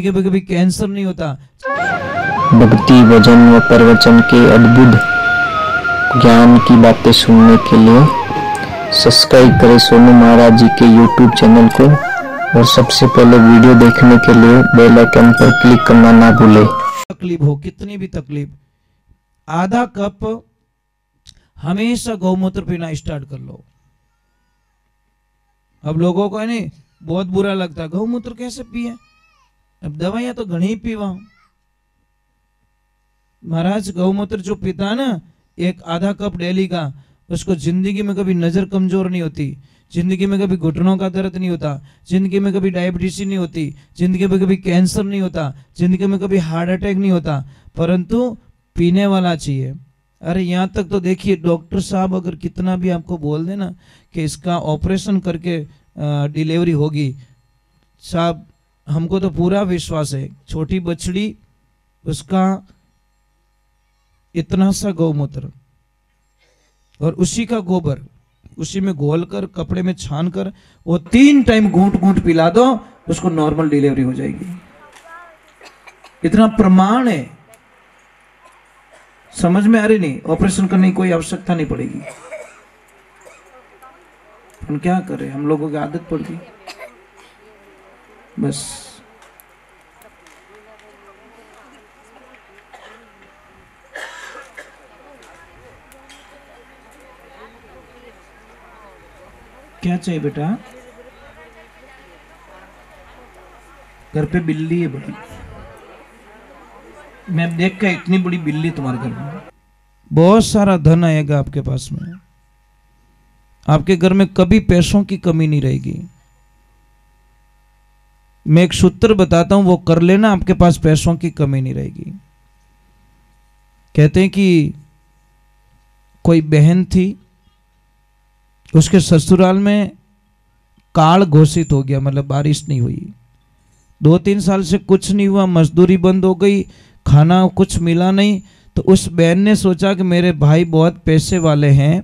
कभी कभी कैंसर नहीं होता। भक्ति भजन व प्रवचन के अद्भुत ज्ञान की बातें सुनने के लिए सब्सक्राइब करें सोनू महाराज जी के YouTube चैनल को और सबसे पहले वीडियो देखने के लिए बेल आइकन पर क्लिक करना ना भूलें। तकलीफ हो, कितनी भी तकलीफ, आधा कप हमेशा गौमूत्र पीना स्टार्ट कर लो। अब लोगों को है नहीं बहुत बुरा लगता है, गौमूत्र कैसे पिए, अब दवाइयां तो घनी पीवा। महाराज गौमूत्र जो पीता है ना, एक आधा कप डेली का, उसको जिंदगी में कभी नजर कमजोर नहीं होती, जिंदगी में कभी घुटनों का दर्द नहीं होता, जिंदगी में कभी डायबिटीज नहीं होती, जिंदगी में कभी कैंसर नहीं होता, जिंदगी में कभी हार्ट अटैक नहीं होता, परंतु पीने वाला चाहिए। अरे यहाँ तक तो देखिए, डॉक्टर साहब अगर कितना भी आपको बोल देना कि इसका ऑपरेशन करके डिलीवरी होगी, साहब हमको तो पूरा विश्वास है, छोटी बछड़ी उसका इतना सा गौमूत्र और उसी का गोबर उसी में घोलकर कपड़े में छान कर वो 3 टाइम घूंट घूंट पिला दो, उसको नॉर्मल डिलीवरी हो जाएगी। इतना प्रमाण है, समझ में आ रही नहीं, ऑपरेशन करने की कोई आवश्यकता नहीं पड़ेगी। हम क्या करें, हम लोगों की आदत पड़ गई बस। क्या चाहिए बेटा? घर पे बिल्ली है बड़ी, मैं देख के इतनी बड़ी बिल्ली तुम्हारे घर में, बहुत सारा धन आएगा आपके पास में, आपके घर में कभी पैसों की कमी नहीं रहेगी। मैं एक सूत्र बताता हूं, वो कर लेना, आपके पास पैसों की कमी नहीं रहेगी। कहते हैं कि कोई बहन थी, उसके ससुराल में काल घोषित हो गया, मतलब बारिश नहीं हुई, 2-3 साल से कुछ नहीं हुआ, मजदूरी बंद हो गई, खाना कुछ मिला नहीं। तो उस बहन ने सोचा कि मेरे भाई बहुत पैसे वाले हैं,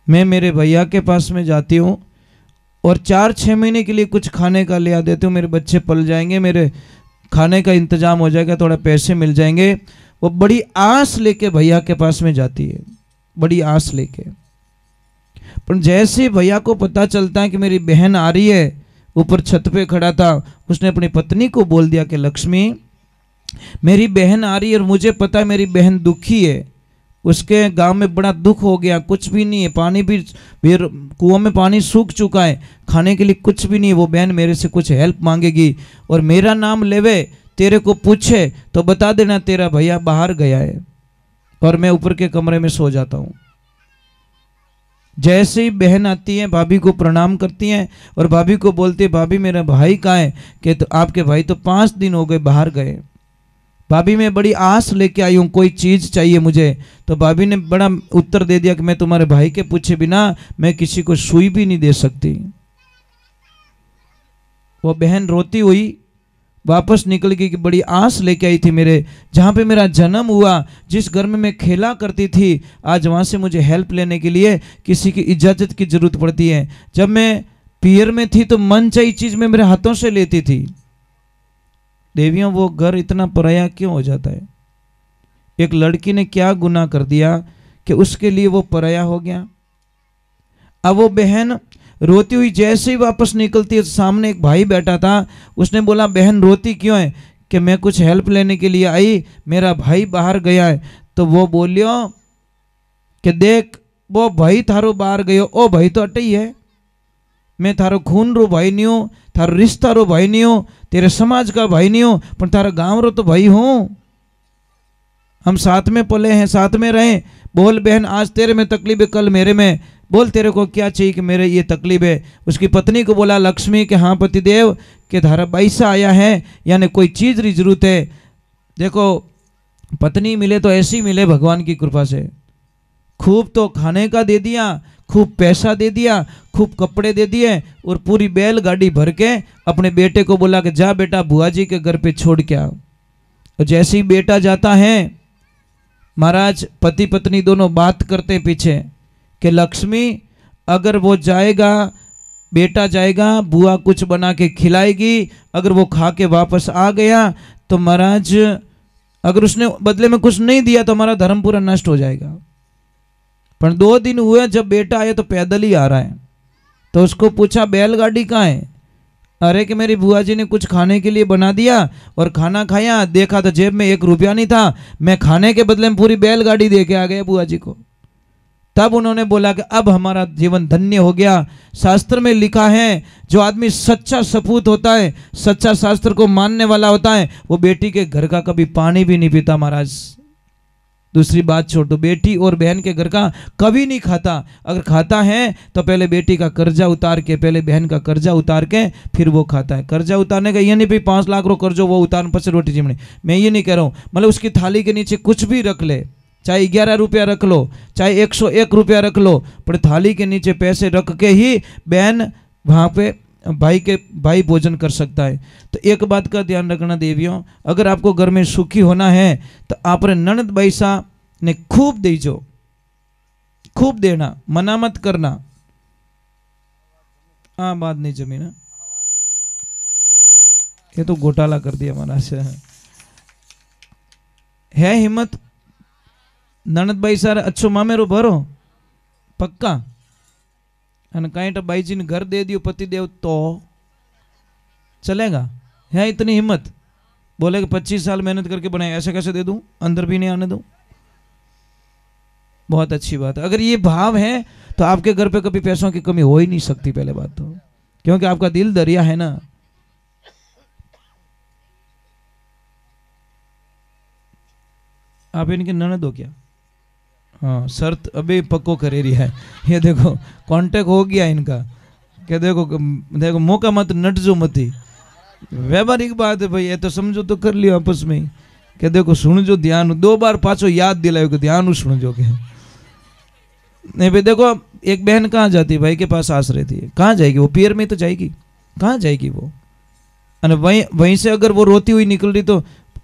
मैं मेरे भैया के पास में जाती हूँ और 4-6 महीने के लिए कुछ खाने का ले आ देती हूँ, मेरे बच्चे पल जाएंगे, मेरे खाने का इंतजाम हो जाएगा, थोड़ा पैसे मिल जाएंगे। वो बड़ी आस लेके भैया के पास में जाती है, बड़ी आस लेके। पर जैसे भैया को पता चलता है कि मेरी बहन आ रही है, ऊपर छत पे खड़ा था, उसने अपनी पत्नी को बोल दिया कि लक्ष्मी मेरी बहन आ रही है और मुझे पता है मेरी बहन दुखी है, उसके गांव में बड़ा दुख हो गया, कुछ भी नहीं है, पानी भी कुआं में पानी सूख चुका है, खाने के लिए कुछ भी नहीं है, वो बहन मेरे से कुछ हेल्प मांगेगी और मेरा नाम लेवे, तेरे को पूछे तो बता देना तेरा भैया बाहर गया है और मैं ऊपर के कमरे में सो जाता हूँ। जैसे ही बहन आती है, भाभी को प्रणाम करती हैं और भाभी को बोलती है भाभी मेरा भाई कहाँ है? कि तो आपके भाई तो 5 दिन हो गए बाहर गए। भाभी मैं बड़ी आस लेके आई हूँ, कोई चीज़ चाहिए मुझे। तो भाभी ने बड़ा उत्तर दे दिया कि मैं तुम्हारे भाई के पूछे बिना मैं किसी को सुई भी नहीं दे सकती। वो बहन रोती हुई वापस निकल गई कि बड़ी आस लेके आई थी, मेरे जहाँ पे मेरा जन्म हुआ, जिस घर में मैं खेला करती थी, आज वहाँ से मुझे हेल्प लेने के लिए किसी की इजाज़त की ज़रूरत पड़ती है। जब मैं पियर में थी तो मन चाहिए चीज़ मैं मेरे हाथों से लेती थी। देवियों वो घर इतना पराया क्यों हो जाता है? एक लड़की ने क्या गुनाह कर दिया कि उसके लिए वो पराया हो गया? अब वो बहन रोती हुई जैसे ही वापस निकलती है, सामने एक भाई बैठा था, उसने बोला बहन रोती क्यों है? कि मैं कुछ हेल्प लेने के लिए आई, मेरा भाई बाहर गया है। तो वो बोलियो कि देख वो भाई थारो बाहर गयो, ओ भाई तो अटे ही है, मैं थारो खून रो भाई नहीं हूँ, थारो रिश्ता रो भाई नहीं हूँ, तेरे समाज का भाई नहीं हूँ, पर तारा गांव रो तो भाई हूँ, हम साथ में पले हैं, साथ में रहें। बोल बहन आज तेरे में तकलीफ है, कल मेरे में, बोल तेरे को क्या चाहिए कि मेरे ये तकलीफ है। उसकी पत्नी को बोला लक्ष्मी कि हाँ पतिदेव के धारा पैसा आया है, यानी कोई चीज़ की जरूरत है। देखो पत्नी मिले तो ऐसी मिले भगवान की कृपा से, खूब तो खाने का दे दिया, खूब पैसा दे दिया, खूब कपड़े दे दिए और पूरी बैलगाड़ी भर के अपने बेटे को बोला कि जा बेटा बुआ जी के घर पे छोड़ के आओ। और जैसे ही बेटा जाता है, महाराज पति पत्नी दोनों बात करते पीछे कि लक्ष्मी अगर वो जाएगा बेटा जाएगा, बुआ कुछ बना के खिलाएगी, अगर वो खा के वापस आ गया तो महाराज अगर उसने बदले में कुछ नहीं दिया तो हमारा धर्म पूरा नष्ट हो जाएगा। पर 2 दिन हुए जब बेटा आया तो पैदल ही आ रहा है, तो उसको पूछा बैलगाड़ी कहाँ है? अरे कि मेरी बुआ जी ने कुछ खाने के लिए बना दिया और खाना खाया, देखा तो जेब में 1 रुपया नहीं था, मैं खाने के बदले में पूरी बैलगाड़ी दे के आ गया बुआ जी को। तब उन्होंने बोला कि अब हमारा जीवन धन्य हो गया। शास्त्र में लिखा है जो आदमी सच्चा सपूत होता है, सच्चा शास्त्र को मानने वाला होता है, वो बेटी के घर का कभी पानी भी नहीं पीता महाराज। दूसरी बात छोड़ दो, बेटी और बहन के घर का कभी नहीं खाता। अगर खाता है तो पहले बेटी का कर्जा उतार के, पहले बहन का कर्जा उतार के फिर वो खाता है। कर्जा उतारने का ये नहीं भाई 5 लाख रो कर्जो वो उतारने पर से रोटी जिमनी, मैं ये नहीं कह रहा हूँ। मतलब उसकी थाली के नीचे कुछ भी रख ले, चाहे 11 रुपया रख लो, चाहे 101 रुपया रख लो, पर थाली के नीचे पैसे रख के ही बहन वहाँ पे भाई भोजन कर सकता है। तो एक बात का ध्यान रखना देवियों, अगर आपको घर में सुखी होना है तो आप ननद बैसा ने खूब दीजो, खूब देना, मना मत करना। हाँ बात नहीं जमी ना, ये तो घोटाला कर दिया हमारा से। है हिम्मत ननद भाई सर अच्छो मामेरो भरो पक्का, अन कहीं तो भाई जी ने घर दे दियो पति देव तो चलेगा? है इतनी हिम्मत? बोले कि 25 साल मेहनत करके बनाए, ऐसे कैसे दे दूं, अंदर भी नहीं आने दूं? बहुत अच्छी बात है। अगर ये भाव है तो आपके घर पे कभी पैसों की कमी हो ही नहीं सकती, पहले बात तो, क्योंकि आपका दिल दरिया है ना। आप इनकी ननद हो क्या? हाँ, शर्त अभी पक्को करे रही है। ये देखो कांटेक्ट हो गया इनका, क्या देखो मौका मत नटजो मती, व्यवहारिक बात है भाई, ये तो समझो तो कर लियो आपस में। क्या देखो सुन जो ध्यान 2 बार पाछो याद दिलायो कि ध्यान सुन जो के नहीं भाई। देखो एक बहन कहाँ जाती है? भाई के पास आस रहती है, कहाँ जाएगी वो? पियर में तो जाएगी, कहाँ जाएगी वो? अरे वहीं से अगर वो रोती हुई निकल रही तो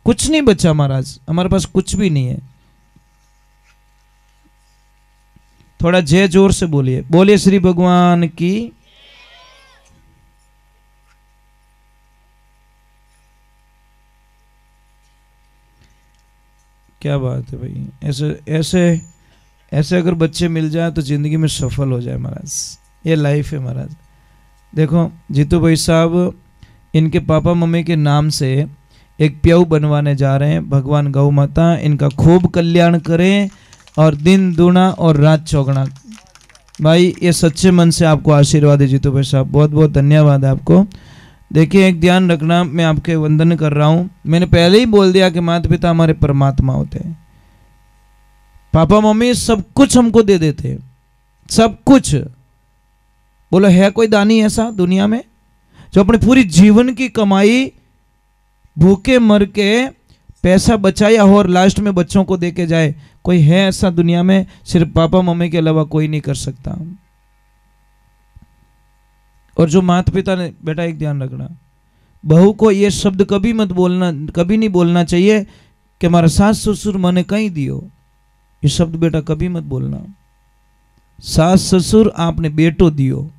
कुछ नहीं बचा महाराज, हमारे पास कुछ भी नहीं है। थोड़ा जय जोर से बोलिए, बोलिए श्री भगवान की। क्या बात है भाई, ऐसे ऐसे ऐसे अगर बच्चे मिल जाए तो जिंदगी में सफल हो जाए महाराज, ये लाइफ है महाराज। देखो जीतू भाई साहब इनके पापा मम्मी के नाम से एक प्याऊ बनवाने जा रहे हैं। भगवान गौ माता इनका खूब कल्याण करें और दिन दूना और रात चौगुना। भाई ये सच्चे मन से आपको आशीर्वाद है जीतू भाई साहब, बहुत बहुत धन्यवाद आपको। देखिए एक ध्यान रखना, मैं आपके वंदन कर रहा हूँ। मैंने पहले ही बोल दिया कि माता पिता हमारे परमात्मा होते हैं। पापा मम्मी सब कुछ हमको दे देते हैं, सब कुछ। बोलो है कोई दानी ऐसा दुनिया में जो अपनी पूरी जीवन की कमाई भूखे मर के पैसा बचाया हो और लास्ट में बच्चों को दे के जाए? कोई है ऐसा दुनिया में? सिर्फ पापा मम्मी के अलावा कोई नहीं कर सकता। और जो माता पिता ने, बेटा एक ध्यान रखना, बहू को ये शब्द कभी मत बोलना, कभी नहीं बोलना चाहिए कि हमारा सास ससुर मने कहीं दियो। ये शब्द बेटा कभी मत बोलना। सास ससुर आपने बेटो दियो,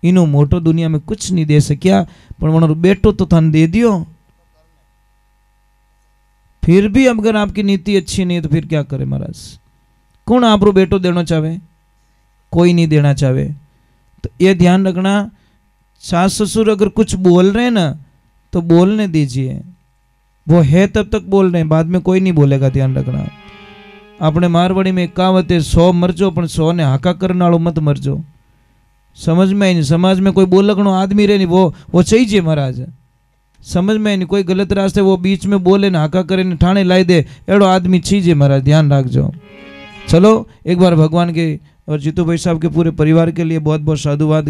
इनो मोटो दुनिया में कुछ नहीं दे सक्या, पर वनो बेटो तो थाने दे दियो। फिर भी अगर आपकी नीति अच्छी नहीं है तो फिर क्या करे महाराज? कौन आप रो बेटो देना चाहे? कोई नहीं देना चाहे। तो ये ध्यान रखना, सास ससुर अगर कुछ बोल रहे हैं ना तो बोलने दीजिए, वो है तब तक बोल रहे हैं, बाद में कोई नहीं बोलेगा। ध्यान रखना, अपने मारवाड़ी में कहावत है 100 मरजो पण 100 ने हाका करने वालों मत मरजो। समझ में नहीं, समाज में कोई बोलकनो आदमी रहे नहीं, वो चाहिए महाराज। समझ में नहीं, कोई गलत रास्ते वो बीच में बोले ना हाका करे न ठाणे लाई दे, एड़ो आदमी चाहिए महाराज, ध्यान रखजो। चलो एक बार भगवान के और जीतू भाई साहब के पूरे परिवार के लिए बहुत बहुत साधुवाद।